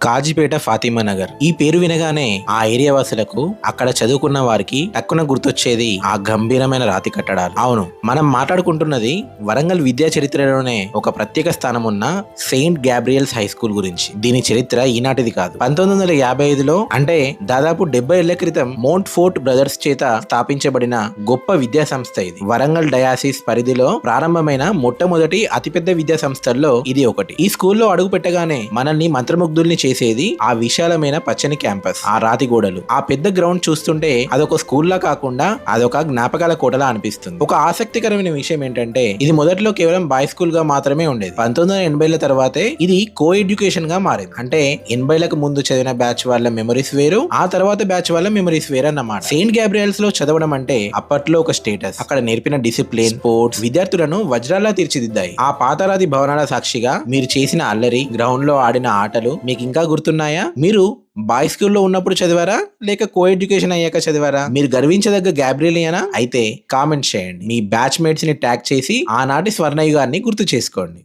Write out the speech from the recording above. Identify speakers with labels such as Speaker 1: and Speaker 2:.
Speaker 1: కాజీపేట ఫాతిమా నగర్. ఈ పేరు వినగానే ఆ ఏరియా వాసులకు, అక్కడ చదువుకున్న వారికి టక్కున గుర్తొచ్చేది ఆ గంభీరమైన రాతి కట్టడాలు. అవును, మనం మాట్లాడుకుంటున్నది వరంగల్ విద్యా చరిత్రలోనే ఒక ప్రత్యేక స్థానం ఉన్న సెయింట్ గ్యాబ్రియల్స్ హై స్కూల్ గురించి. దీని చరిత్ర ఈనాటిది కాదు. 1955లో అంటే దాదాపు 70 ఏళ్ల క్రితం మౌంట్ ఫోర్ట్ బ్రదర్స్ చేత స్థాపించబడిన గొప్ప విద్యా సంస్థ ఇది. వరంగల్ డయాసిస్ పరిధిలో ప్రారంభమైన మొట్టమొదటి అతిపెద్ద విద్యా సంస్థల్లో ఇది ఒకటి. ఈ స్కూల్లో అడుగు పెట్టగానే మనల్ని మంత్రముగ్ధుల్ని చేసేది ఆ విశాలమైన పచ్చని క్యాంపస్, ఆ రాతి గోడలు, ఆ పెద్ద గ్రౌండ్ చూస్తుంటే అదొక స్కూల్లా కాకుండా అదొక జ్ఞాపకాల కోటలా అనిపిస్తుంది. ఒక ఆసక్తికరమైన విషయం ఏంటంటే ఇది మొదట్లో కేవలం బాయ్ స్కూల్ గా మాత్రమే ఉండేది. 1980ల తర్వాతే ఇది కో ఎడ్యుకేషన్ గా మారింది. అంటే 80లకు ముందు చదివిన బ్యాచ్ వాళ్ళ మెమరీస్ వేరు, ఆ తర్వాత బ్యాచ్ వాళ్ళ మెమరీస్ వేరు అన్నమాట. సెయింట్ గ్యాబ్రియల్స్ లో చదవడం అంటే అప్పట్లో ఒక స్టేటస్. అక్కడ నేర్పిన డిసిప్లిన్, స్పోర్ట్స్ విద్యార్థులను వజ్రాల్లా తీర్చిదిద్దాయి. ఆ పాతరాతి భవనాల సాక్షిగా మీరు చేసిన అల్లరి, గ్రౌండ్ లో ఆడిన ఆటలు మీకు ఇంకా గుర్తున్నాయా? మీరు బాయ్ స్కూల్లో ఉన్నప్పుడు చదివారా, లేక కో ఎడ్యుకేషన్ అయ్యాక చదివారా? మీరు గర్వించదగ్గ గ్యాబ్రియలియనా? అయితే కామెంట్ చేయండి. మీ బ్యాచ్ మేట్స్ ని ట్యాగ్ చేసి ఆనాటి స్వర్ణయుగాన్ని గుర్తు చేసుకోండి.